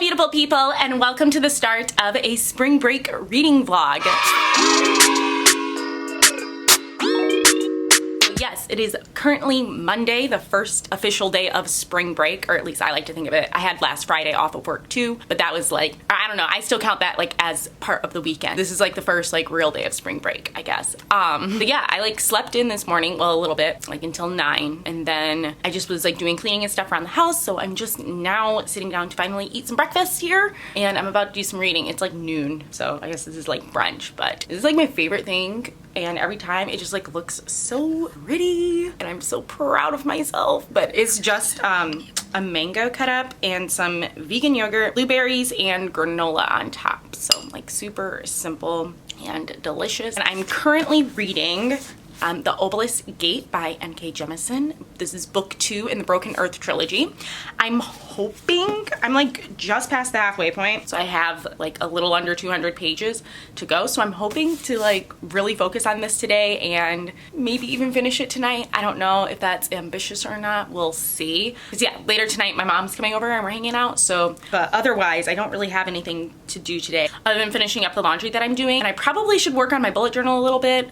beautiful people, and welcome to the start of a spring break reading vlog. Yes, it is currently Monday, the first official day of spring break, or at least I like to think of it. I had last Friday off of work too, but that was like, I don't know, I still count that like as part of the weekend. This is like the first like real day of spring break, I guess. But yeah, I like slept in this morning, well, a little bit, like until 9, and then I just was like doing cleaning and stuff around the house, so I'm just now sitting down to finally eat some breakfast here, and I'm about to do some reading. It's like noon, so I guess this is like brunch, but this is like my favorite thing. And every time it just like looks so pretty and I'm so proud of myself. But it's just a mango cut up and some vegan yogurt, blueberries, and granola on top. So like super simple and delicious. And I'm currently reading The Obelisk Gate by N.K. Jemisin. This is book 2 in the Broken Earth trilogy. I'm hoping, I'm like just past the halfway point, so I have like a little under 200 pages to go. So I'm hoping to like really focus on this today and maybe even finish it tonight. I don't know if that's ambitious or not. We'll see. Because yeah, later tonight my mom's coming over and we're hanging out. So, but otherwise I don't really have anything to do today other than finishing up the laundry that I'm doing. And I probably should work on my bullet journal a little bit.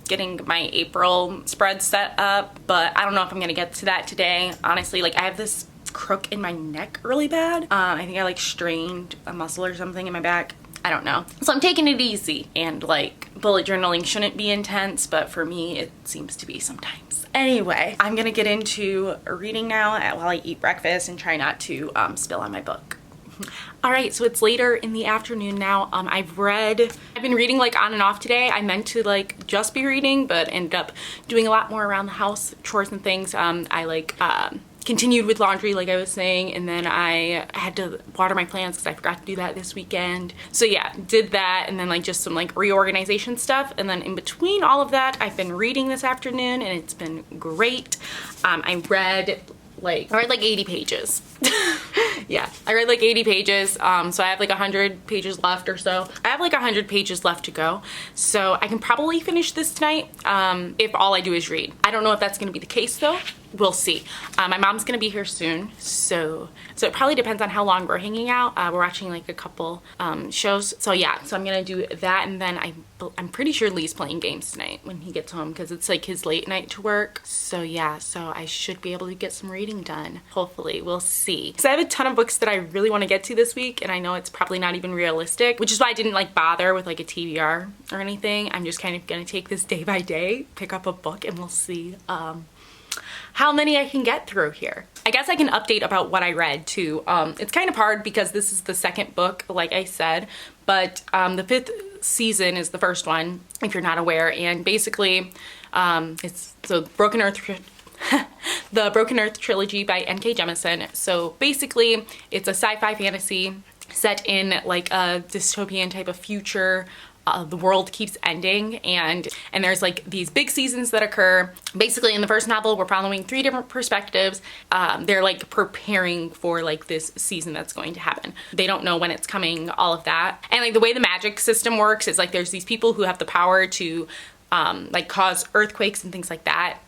Getting my April spread set up, but I don't know if I'm gonna get to that today. Honestly, like I have this crook in my neck really bad. I think I like strained a muscle or something in my back. I don't know. So I'm taking it easy, and like bullet journaling shouldn't be intense, but for me it seems to be sometimes. Anyway, I'm gonna get into reading now while I eat breakfast and try not to spill on my book. All right, so it's later in the afternoon now. I've been reading like on and off today. I meant to like just be reading, but ended up doing a lot more around the house, chores and things. I like continued with laundry like I was saying, and then I had to water my plants because I forgot to do that this weekend. So yeah, did that, and then like just some like reorganization stuff, and then in between all of that I've been reading this afternoon and it's been great. I read like 80 pages. Yeah, I read like 80 pages. So I have like 100 pages left or so. I have like 100 pages left to go. So I can probably finish this tonight if all I do is read. I don't know if that's gonna be the case though. We'll see. My mom's gonna be here soon, so it probably depends on how long we're hanging out. We're watching like a couple shows. So yeah, so I'm gonna do that, and then I'm pretty sure Lee's playing games tonight when he gets home because it's like his late night to work. So yeah, so I should be able to get some reading done. Hopefully, we'll see. Because I have a ton of books that I really want to get to this week, and I know it's probably not even realistic, which is why I didn't like bother with like a TBR or anything. I'm just kind of gonna take this day by day, pick up a book, and we'll see how many I can get through here. I guess I can update about what I read too. It's kind of hard because this is the second book, like I said, but the 5th season is the first one, if you're not aware, and basically it's the Broken Earth the Broken Earth trilogy by N.K. Jemisin. So basically it's a sci-fi fantasy set in like a dystopian type of future. The world keeps ending, and there's like these big seasons that occur. Basically in the first novel we're following 3 different perspectives. They're like preparing for like this season that's going to happen. They don't know when it's coming, all of that. And like the way the magic system works is like there's these people who have the power to like cause earthquakes and things like that.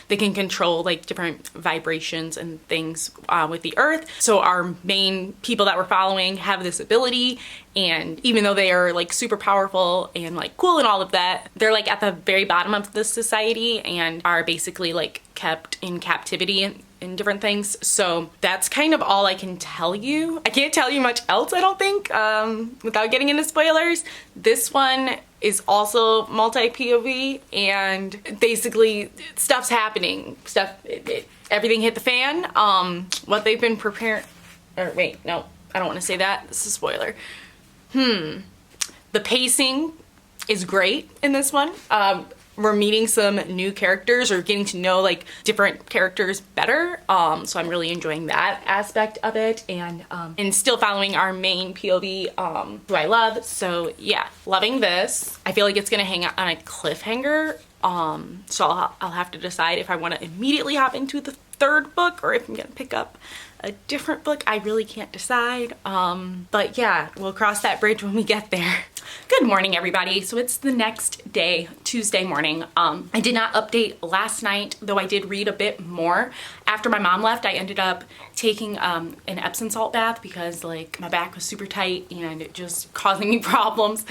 They can control like different vibrations and things with the earth. So our main people that we're following have this ability, and even though they are like super powerful and like cool and all of that, they're like at the very bottom of the society and are basically like kept in captivity in different things. So that's kind of all I can tell you. I can't tell you much else, I don't think, without getting into spoilers. This one is also multi-POV, and basically stuff's happening. Everything hit the fan. What they've been preparing, or wait, no, I don't want to say that. This is a spoiler. The pacing is great in this one. We're meeting some new characters or getting to know like different characters better. So I'm really enjoying that aspect of it, and still following our main POV, who I love. So yeah, loving this. I feel like it's gonna hang out on a cliffhanger. So I'll have to decide if I want to immediately hop into the 3rd book or if I'm gonna pick up a different book. I really can't decide. But yeah, we'll cross that bridge when we get there. Good morning, everybody. So it's the next day, Tuesday morning. I did not update last night, though I did read a bit more. After my mom left, I ended up taking an Epsom salt bath because like my back was super tight and it just causing me problems.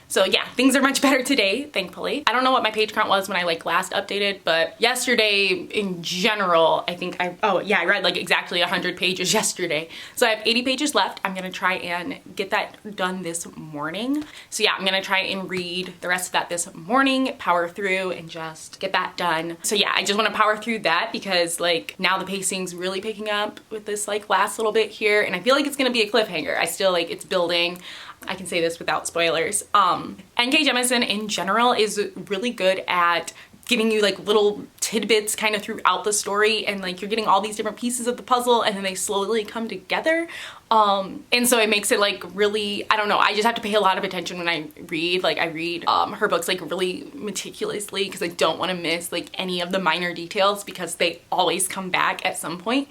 So yeah, things are much better today, thankfully. I don't know what my page count was when I like last updated, but yesterday in general, I think I read like exactly 100 pages yesterday. So I have 80 pages left. I'm gonna try and get that done this morning. So yeah, I'm gonna try and read the rest of that this morning, power through and just get that done. So yeah, I just wanna power through that because like now the pacing's really picking up with this like last little bit here, and I feel like it's gonna be a cliffhanger. I still like it's building. I can say this without spoilers. N.K. Jemisin in general is really good at giving you like little tidbits kind of throughout the story, and like you're getting all these different pieces of the puzzle and then they slowly come together. And so it makes it like really, I don't know, I just have to pay a lot of attention when I read. Like I read her books like really meticulously because I don't want to miss like any of the minor details because they always come back at some point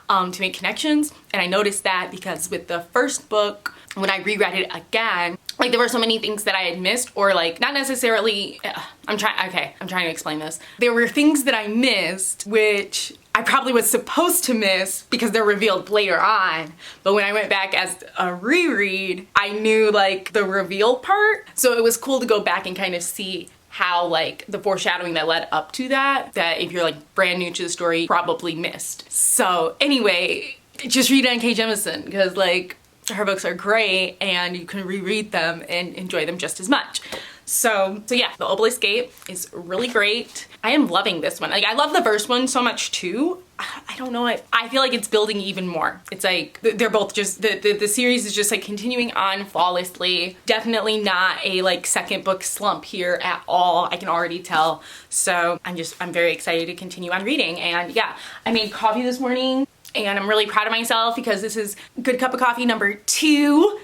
to make connections. And I noticed that because with the first book, when I reread it again, like there were so many things that I had missed, or like not necessarily, I'm trying to explain this. There were things that I missed which I probably was supposed to miss because they're revealed later on. But when I went back as a reread, I knew like the reveal part. So it was cool to go back and kind of see how like the foreshadowing that led up to that if you're like brand new to the story, probably missed. So anyway, just read N.K. Jemisin because like her books are great and you can reread them and enjoy them just as much. So yeah, The Obelisk Gate is really great. I am loving this one. Like I love the first one so much too. I don't know, I feel like it's building even more. It's like they're both just the series is just like continuing on flawlessly. Definitely not a like second book slump here at all. I can already tell. So I'm very excited to continue on reading. And yeah, I made coffee this morning and I'm really proud of myself because this is Good Cup of Coffee number 2.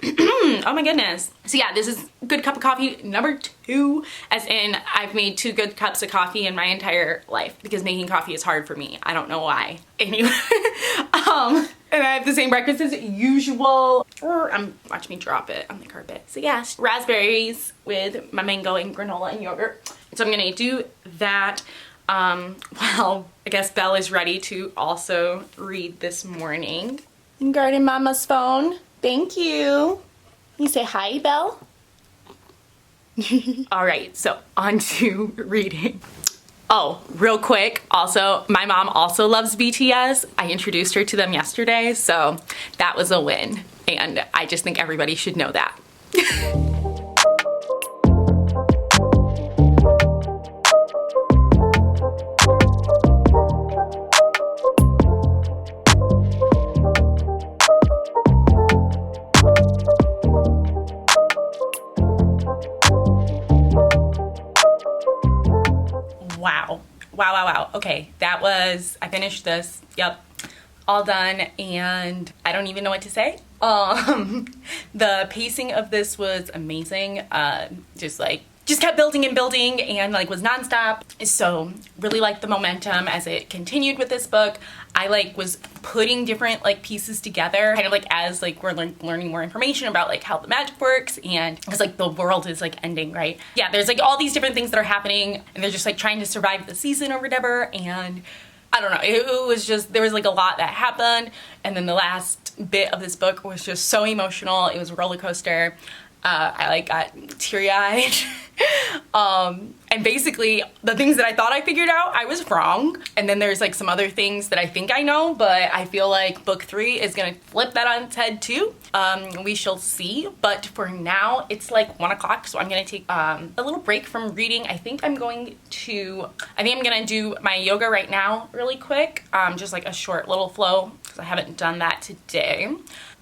Oh my goodness. So yeah, this is Good Cup of Coffee number 2, as in I've made 2 good cups of coffee in my entire life because making coffee is hard for me. I don't know why. Anyway, and I have the same breakfast as usual. Watch me drop it on the carpet. So yeah, raspberries with my mango and granola and yogurt. So I'm gonna do that. Well, I guess Belle is ready to also read this morning. Garden Mama's phone. Thank you. You say hi, Belle? All right, so on to reading. Oh, real quick, also, my mom also loves BTS. I introduced her to them yesterday, so that was a win. And I just think everybody should know that. Wow. Okay, I finished this. Yep, all done, and I don't even know what to say. The pacing of this was amazing. Just kept building and building and like was nonstop. So really liked the momentum as it continued with this book. I like was putting different like pieces together kind of like as like we're learning more information about like how the magic works, and because like the world is like ending, right? Yeah, there's like all these different things that are happening and they're just like trying to survive the season or whatever, and I don't know, it was just, there was like a lot that happened, and then the last bit of this book was just so emotional. It was a roller coaster. I like got teary-eyed. And basically the things that I thought I figured out, I was wrong. And then there's like some other things that I think I know, but I feel like book 3 is gonna flip that on its head too. We shall see. But for now, it's like 1 o'clock, so I'm gonna take a little break from reading. I think I'm gonna do my yoga right now really quick. Just like a short little flow, because I haven't done that today.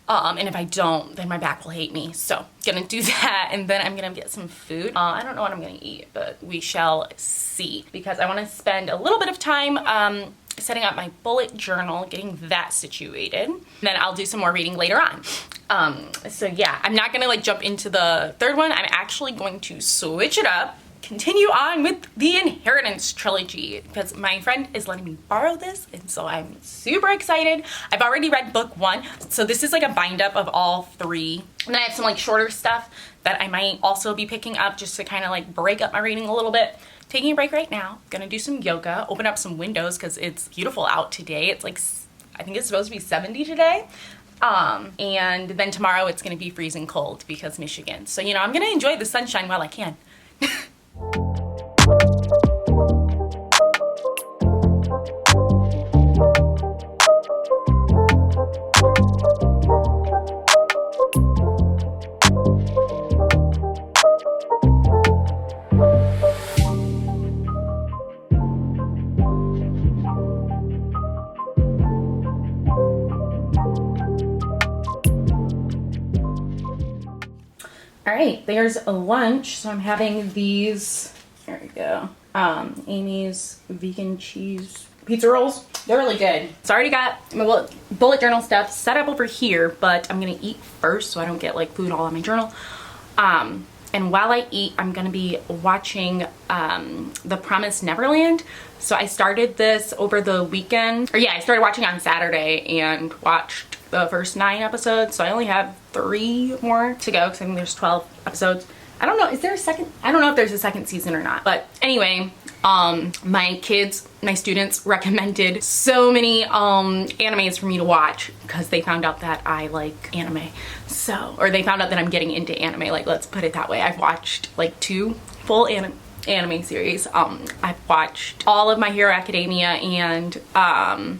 And if I don't, then my back will hate me. So gonna do that, and then I'm gonna get some food. I don't know what I'm gonna eat, but we shall see, because I want to spend a little bit of time setting up my bullet journal, getting that situated. Then I'll do some more reading later on. So yeah, I'm not gonna like jump into the third one. I'm actually going to switch it up, continue on with the Inheritance trilogy, because my friend is letting me borrow this, and so I'm super excited. I've already read book 1, so this is like a bind up of all 3. And then I have some like shorter stuff that I might also be picking up just to kind of like break up my reading a little bit. taking a break right now. Gonna do some yoga, open up some windows because it's beautiful out today. It's like, I think it's supposed to be 70 today. And then tomorrow it's gonna be freezing cold because Michigan. So, you know, I'm gonna enjoy the sunshine while I can. All right, there's a lunch. So I'm having these, there we go, Amy's vegan cheese pizza rolls. They're really good. So I already got my bullet journal stuff set up over here, but I'm gonna eat first so I don't get like food all on my journal. And while I eat, I'm gonna be watching The Promised Neverland. So I started this over the weekend, or yeah, I started watching on Saturday and watched the first 9 episodes. So I only have 3 more to go because I think there's 12 episodes. I don't know, is there a second? I don't know if there's a second season or not. But anyway, my students recommended so many animes for me to watch because they found out that I like anime. So, or they found out that I'm getting into anime, like, let's put it that way. I've watched like 2 full anime series. I've watched all of My Hero Academia and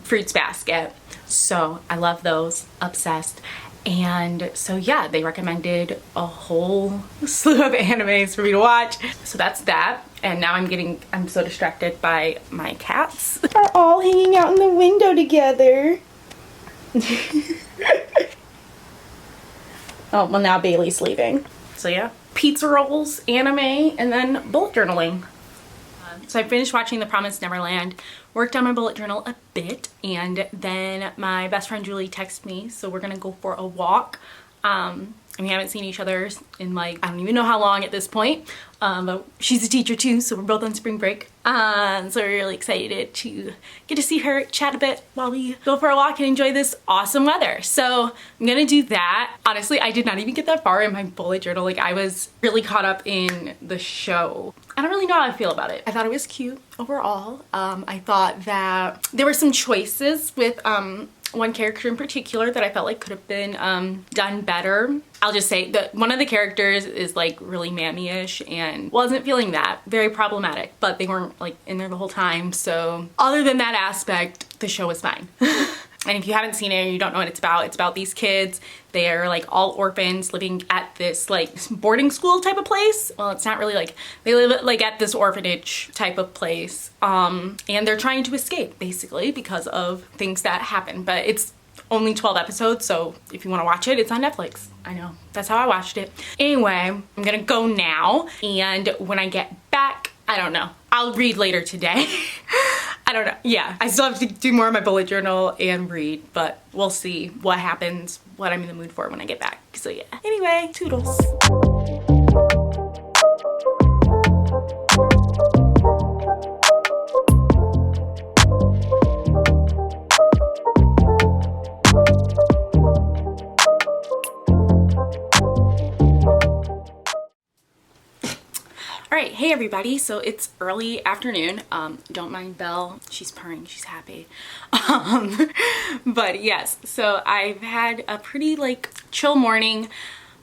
Fruits Basket. So I love those, obsessed. And so yeah, they recommended a whole slew of animes for me to watch. So that's that. And now I'm so distracted by my cats. They're all hanging out in the window together. Oh, well now Bailey's leaving. So yeah, pizza rolls, anime, and then bullet journaling. So I finished watching The Promised Neverland, worked on my bullet journal a bit, and then my best friend Julie texted me, so we're gonna go for a walk. And we haven't seen each other in like, I don't even know how long at this point, but she's a teacher too, so we're both on spring break. So we're really excited to get to see her, chat a bit while we go for a walk and enjoy this awesome weather. So I'm gonna do that. Honestly, I did not even get that far in my bullet journal. Like, I was really caught up in the show. I don't really know how I feel about it. I thought it was cute overall. I thought that there were some choices with one character in particular that I felt like could have been done better. I'll just say that one of the characters is like really mammy-ish and wasn't feeling that. Very problematic, but they weren't like in there the whole time. So other than that aspect, the show was fine. And if you haven't seen it and you don't know what it's about these kids. They are like all orphans living at this like boarding school type of place. Well, it's not really like, they live like at this orphanage type of place. And they're trying to escape basically because of things that happen. But it's only 12 episodes, so if you want to watch it, it's on Netflix. I know, that's how I watched it. Anyway, I'm gonna go now, and when I get back, I don't know, I'll read later today. I don't know, yeah, I still have to do more of my bullet journal and read, but we'll see what happens, what I'm in the mood for when I get back. So yeah, anyway, toodles. Alright, hey everybody, so it's early afternoon. Don't mind Belle, she's purring, she's happy. But yes, so I've had a pretty like chill morning.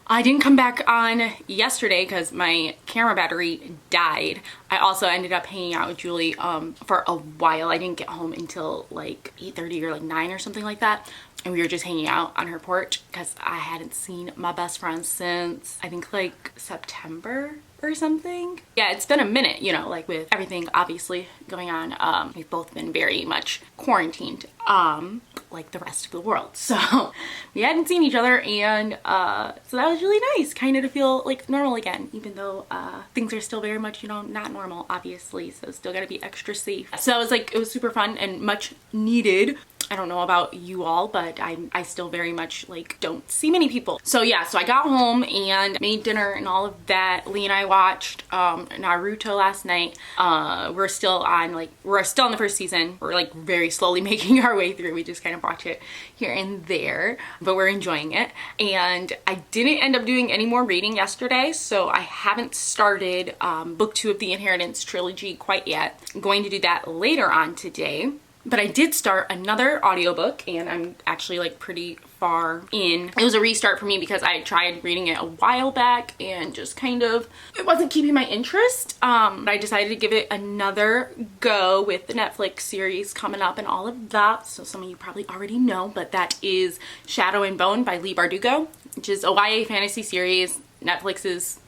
I didn't come back on yesterday because my camera battery died. I also ended up hanging out with Julie for a while. I didn't get home until like 8:30 or like 9 or something like that. And we were just hanging out on her porch because I hadn't seen my best friend since I think like September or something. Yeah, it's been a minute, you know, like with everything obviously going on. We've both been very much quarantined, like the rest of the world. So we hadn't seen each other, and so that was really nice, kind of to feel like normal again, even though things are still very much, you know, not normal, obviously. So still gotta be extra safe. So it was super fun and much needed. I don't know about you all, but I still very much like don't see many people. So yeah, so I got home and made dinner and all of that. Lee and I watched Naruto last night. We're still on the first season. We're like very slowly making our way through. We just kind of watch it here and there, but we're enjoying it. And I didn't end up doing any more reading yesterday, so I haven't started book 2 of the Inheritance trilogy quite yet. I'm going to do that later on today. But I did start another audiobook, and I'm actually like pretty far in. It was a restart for me because I tried reading it a while back and just kind of, it wasn't keeping my interest. But I decided to give it another go with the Netflix series coming up and all of that. So some of you probably already know, but that is Shadow and Bone by Leigh Bardugo, which is a YA fantasy series. Netflix is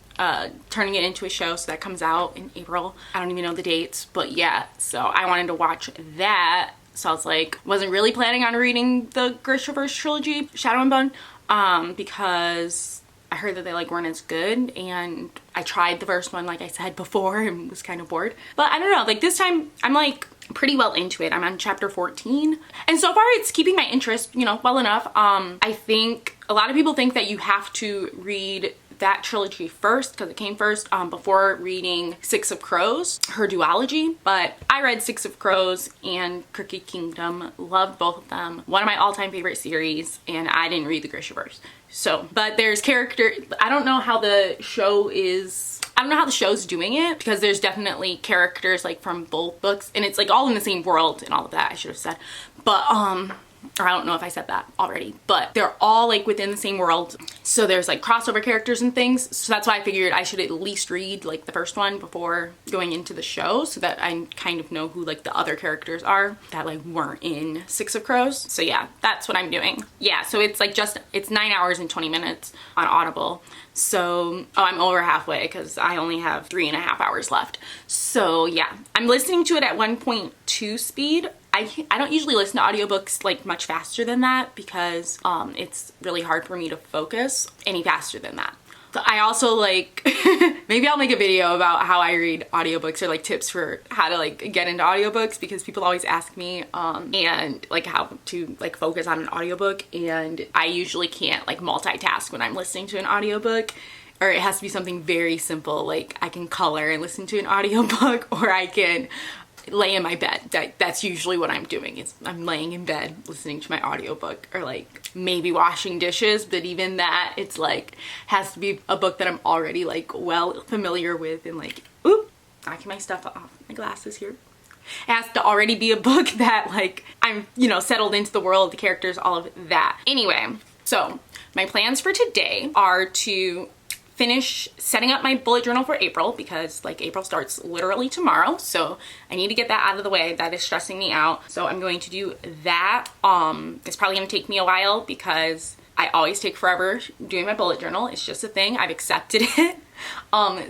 turning it into a show, so that comes out in April. I don't even know the dates, but yeah, so I wanted to watch that. So I was like, wasn't really planning on reading the Grishaverse trilogy, Shadow and Bone, because I heard that they like weren't as good, and I tried the first one like I said before and was kind of bored. But I don't know, like this time I'm like pretty well into it. I'm on chapter 14, and so far it's keeping my interest, you know, well enough. I think a lot of people think that you have to read that trilogy first because it came first before reading Six of Crows, her duology. But I read Six of Crows and Crooked Kingdom, loved both of them. One of my all-time favorite series, and I didn't read the Grishaverse. So, but there's I don't know how the show is, I don't know how the show's doing it, because there's definitely characters like from both books, and it's like all in the same world and all of that, I should have said. But or I don't know if I said that already, but they're all like within the same world. So there's like crossover characters and things. So that's why I figured I should at least read like the first one before going into the show, so that I kind of know who like the other characters are that like weren't in Six of Crows. So yeah, that's what I'm doing. Yeah, so it's like it's 9 hours and 20 minutes on Audible. So, I'm over halfway because I only have 3.5 hours left. So yeah, I'm listening to it at 1.2 speed. I don't usually listen to audiobooks like much faster than that because it's really hard for me to focus any faster than that. So I also like, maybe I'll make a video about how I read audiobooks, or like tips for how to like get into audiobooks, because people always ask me and like how to like focus on an audiobook, and I usually can't like multitask when I'm listening to an audiobook. Or it has to be something very simple, like I can color and listen to an audiobook, or I can lay in my bed. That's usually what I'm doing, is I'm laying in bed listening to my audiobook, or like maybe washing dishes. But even that, it's like has to be a book that I'm already like well familiar with, and like, oop, knocking my stuff off my glasses here. It has to already be a book that like I'm, you know, settled into the world, the characters, all of that. Anyway, so my plans for today are to finish setting up my bullet journal for April, because like April starts literally tomorrow, so I need to get that out of the way. That is stressing me out, so I'm going to do that. It's probably gonna take me a while because I always take forever doing my bullet journal. It's just a thing, I've accepted it.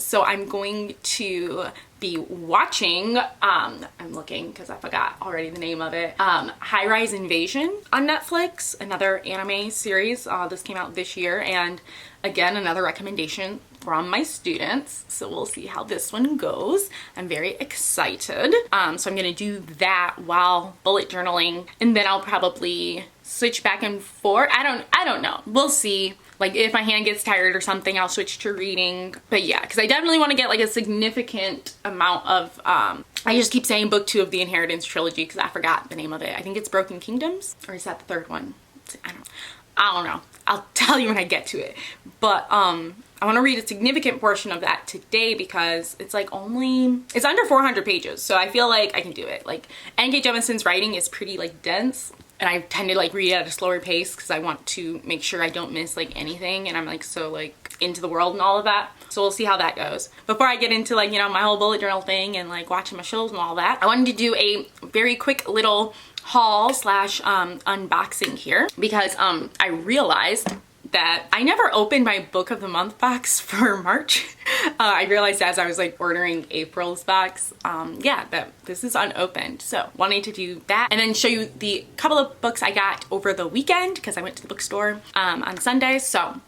So I'm going to be watching, I'm looking because I forgot already the name of it, High Rise Invasion on Netflix, another anime series. This came out this year, and again, another recommendation from my students. So we'll see how this one goes. I'm very excited. So I'm gonna do that while bullet journaling, and then I'll probably switch back and forth. I don't know. We'll see. Like if my hand gets tired or something, I'll switch to reading. But yeah, because I definitely want to get like a significant amount of, I just keep saying book 2 of the Inheritance trilogy because I forgot the name of it. I think it's Broken Kingdoms, or is that the third one? I don't know. I'll tell you when I get to it. But I want to read a significant portion of that today because it's like it's under 400 pages. So I feel like I can do it. Like N.K. Jemisin's writing is pretty like dense, and I tend to like read at a slower pace because I want to make sure I don't miss like anything, and I'm like so like into the world and all of that. So we'll see how that goes. Before I get into like, you know, my whole bullet journal thing and like watching my shows and all that, I wanted to do a very quick little haul slash unboxing here because I realized that I never opened my book of the month box for March. I realized as I was like ordering April's box, yeah, that this is unopened. So wanting to do that and then show you the couple of books I got over the weekend because I went to the bookstore on Sunday. So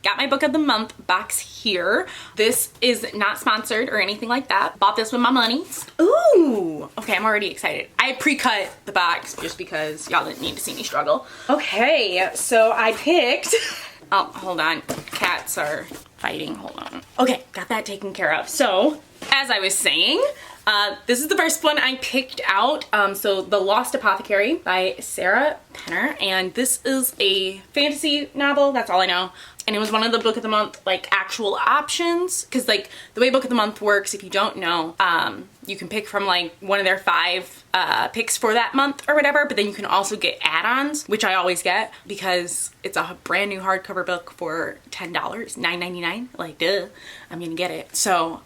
got my book of the month box here. This is not sponsored or anything like that. Bought this with my money. Ooh, okay, I'm already excited. I pre-cut the box just because y'all didn't need to see me struggle. Okay, so I picked, oh, hold on, cats are fighting, hold on. Okay, got that taken care of. So, as I was saying, this is the first one I picked out. So The Lost Apothecary by Sarah Penner, and this is a fantasy novel, that's all I know. And it was one of the book of the month, like, actual options, because like the way book of the month works, if you don't know, you can pick from like one of their 5 picks for that month or whatever, but then you can also get add-ons, which I always get because it's a brand new hardcover book for $10, $9.99. Like, duh, I'm gonna get it. So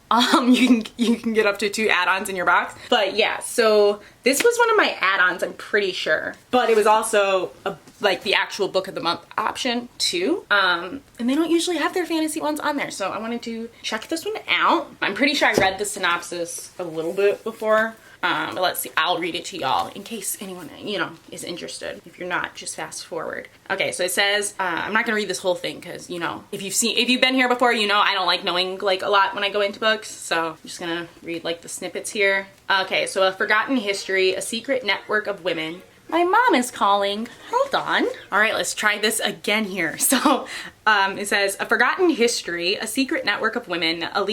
you can get up to 2 add-ons in your box. But yeah, so this was one of my add-ons, I'm pretty sure, but it was also like the actual book of the month option too. And they don't usually have their fantasy ones on there, so I wanted to check this one out. I'm pretty sure I read the synopsis a little bit before, but let's see, I'll read it to y'all in case anyone, you know, is interested. If you're not, just fast forward. Okay, so it says, I'm not gonna read this whole thing because, you know, if you've been here before, you know I don't like knowing like a lot when I go into books, so I'm just gonna read like the snippets here. Okay, so a forgotten history, a secret network of women. My mom is calling. Hold on. All right, let's try this again here. So it says, a forgotten history, a secret network of women, a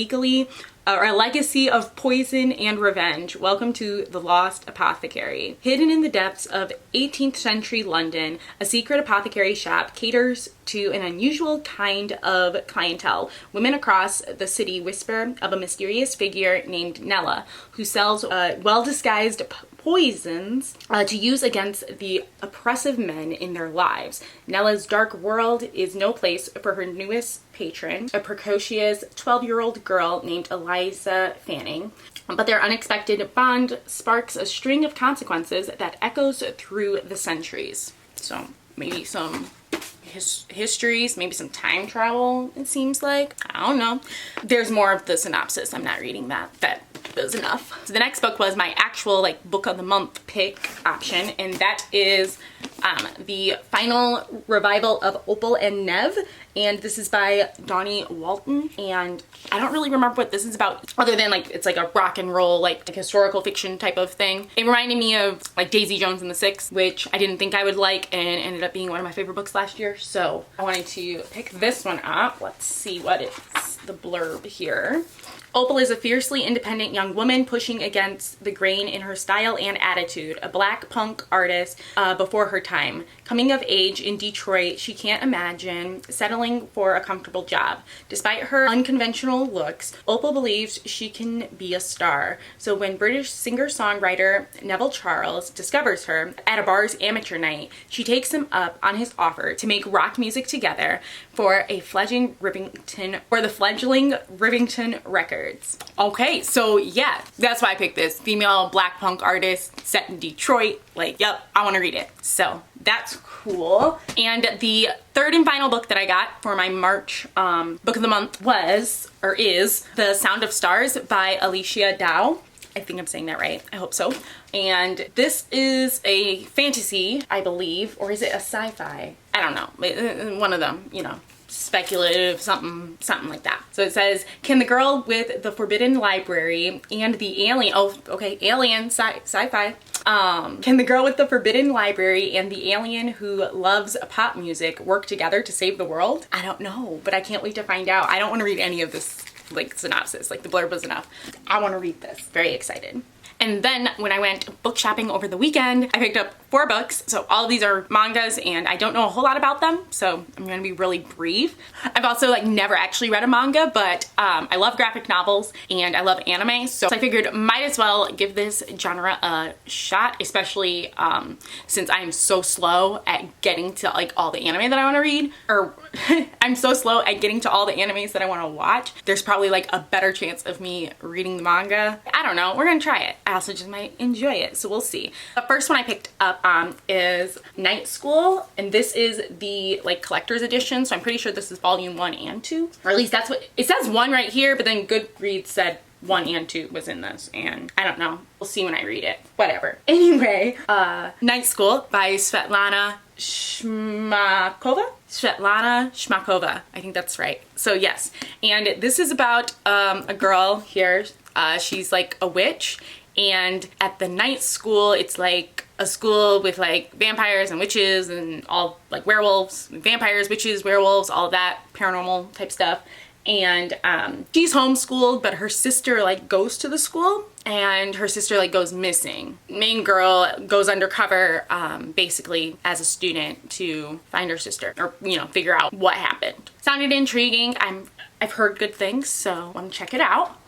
legacy of poison and revenge. Welcome to The Lost Apothecary. Hidden in the depths of 18th century London, a secret apothecary shop caters to an unusual kind of clientele. Women across the city whisper of a mysterious figure named Nella, who sells well-disguised poisons to use against the oppressive men in their lives. Nella's dark world is no place for her newest patron, a precocious 12-year-old girl named Eliza Fanning. But their unexpected bond sparks a string of consequences that echoes through the centuries. So maybe some histories, maybe some time travel, it seems like. I don't know. There's more of the synopsis. I'm not reading that. That was enough. So the next book was my actual like book of the month pick option, and that is the final revival of Opal and Nev, and this is by Donnie Walton, and I don't really remember what this is about other than like it's like a rock and roll like historical fiction type of thing. It reminded me of like Daisy Jones and the Six, which I didn't think I would like and ended up being one of my favorite books last year, so I wanted to pick this one up. Let's see what it's the blurb here. Opal is a fiercely independent young woman pushing against the grain in her style and attitude, a black punk artist before her time. Coming of age in Detroit, she can't imagine settling for a comfortable job. Despite her unconventional looks, Opal believes she can be a star. So when British singer-songwriter Neville Charles discovers her at a bar's amateur night, she takes him up on his offer to make rock music together for the fledgling Rivington Records. Okay, so yeah, that's why I picked this. Female black punk artist set in Detroit. Like, yep, I want to read it. So that's cool. And the third and final book that I got for my March book of the month is The Sound of Stars by Alicia Dow. I think I'm saying that right. I hope so. And this is a fantasy, I believe, or is it a sci-fi? I don't know. One of them, you know, speculative, something like that. So it says, can the girl with the forbidden library and the alien, oh, okay, alien, sci-fi. Can the girl with the forbidden library and the alien who loves pop music work together to save the world? I don't know, but I can't wait to find out. I don't want to read any of this like synopsis, like the blurb was enough. I want to read this. Very excited. And then when I went book shopping over the weekend, I picked up 4 books. So all of these are mangas and I don't know a whole lot about them, so I'm gonna be really brief. I've also like never actually read a manga, but I love graphic novels and I love anime, so I figured might as well give this genre a shot, especially since I'm so slow at getting to like all the anime that I want to read, or I'm so slow at getting to all the animes that I want to watch. There's probably like a better chance of me reading the manga. I don't know, we're gonna try it. I also just might enjoy it, so we'll see. The first one I picked up is Night School, and this is the like collector's edition, so I'm pretty sure this is volume 1 and 2, or at least that's what it says. 1 right here, but then Goodreads said 1 and 2 was in this, and I don't know. We'll see when I read it. Whatever. Anyway, Night School by Svetlana Shmakova? Svetlana Shmakova. I think that's right. So yes. And this is about a girl here. She's like a witch. And at the night school, it's like a school with like vampires and witches and all like werewolves, vampires, witches, werewolves, all of that paranormal type stuff. And she's homeschooled, but her sister like goes to the school and her sister like goes missing. Main girl goes undercover basically as a student to find her sister, or you know, figure out what happened. Sounded intriguing. I've heard good things, so want to check it out.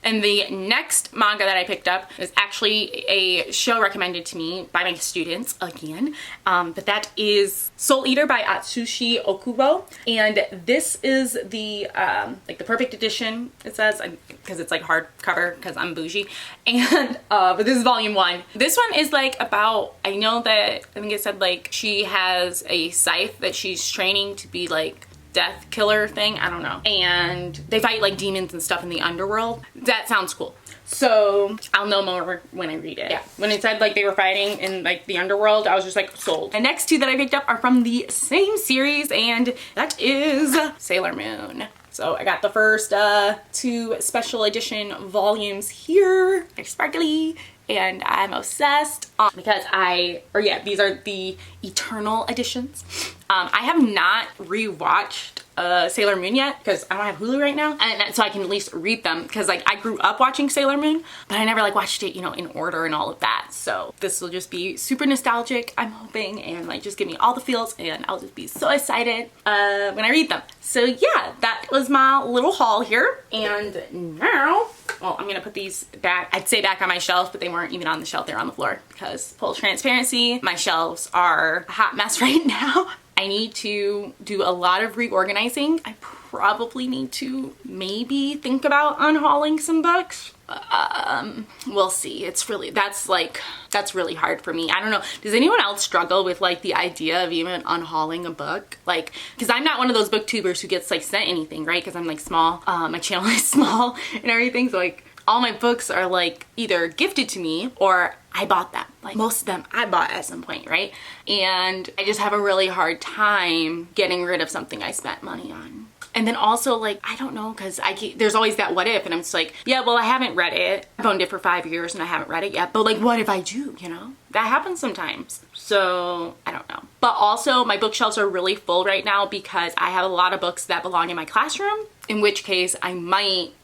And the next manga that I picked up is actually a show recommended to me by my students again, but that is Soul Eater by Atsushi Okubo, and this is the like the perfect edition, it says, because it's like hardcover because I'm bougie, and but this is volume 1. This one is like about, I think it said like she has a scythe that she's training to be like death killer thing, I don't know, and they fight like demons and stuff in the underworld. That sounds cool, so I'll know more when I read it. Yeah, when it said like they were fighting in like the underworld, I was just like sold. The next 2 that I picked up are from the same series, and that is Sailor Moon. So I got the first 2 special edition volumes here. They're sparkly and I'm obsessed because these are the Eternal editions. I have not rewatched Sailor Moon yet because I don't have Hulu right now, and so I can at least read them because like I grew up watching Sailor Moon, but I never like watched it, you know, in order and all of that. So this will just be super nostalgic, I'm hoping, and like just give me all the feels, and I'll just be so excited when I read them. So yeah, that was my little haul here, and now, well, I'm gonna put these back, I'd say back on my shelf, but they weren't even on the shelf, they're on the floor because full transparency, my shelves are a hot mess right now. I need to do a lot of reorganizing. I probably need to maybe think about unhauling some books. We'll see. That's really hard for me. I don't know. Does anyone else struggle with like the idea of even unhauling a book? Like, because I'm not one of those booktubers who gets like sent anything, right? Because I'm like small. My channel is small and everything. So like all my books are like either gifted to me or I bought them. Like most of them I bought at some point, right? And I just have a really hard time getting rid of something I spent money on. And then also like, I don't know, because there's always that what if, and I'm just like, yeah, well, I haven't read it. I've owned it for 5 years and I haven't read it yet. But like, what if I do, you know? That happens sometimes. So I don't know. But also my bookshelves are really full right now because I have a lot of books that belong in my classroom, in which case I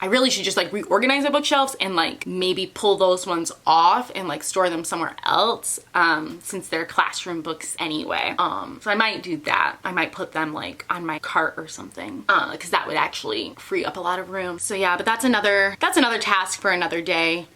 really should just like reorganize the bookshelves and like maybe pull those ones off and like store them somewhere else, since they're classroom books anyway. So I might do that. I might put them like on my cart or something, because that would actually free up a lot of room. So yeah, but that's another task for another day.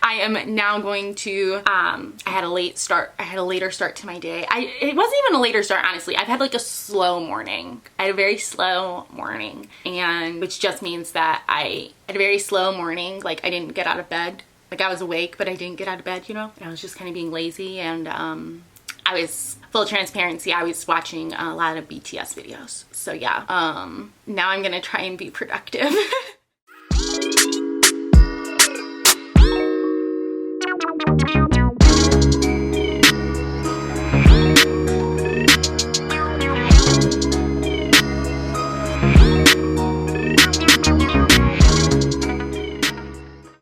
I am now going to, I had a later start to my day. It wasn't even a later start, honestly. I've had like a slow morning. I had a very slow morning, and which just means that I had a very slow morning. Like I didn't get out of bed. Like I was awake, but I didn't get out of bed, you know? And I was just kind of being lazy, and I was, full transparency, I was watching a lot of BTS videos. So yeah, now I'm gonna try and be productive.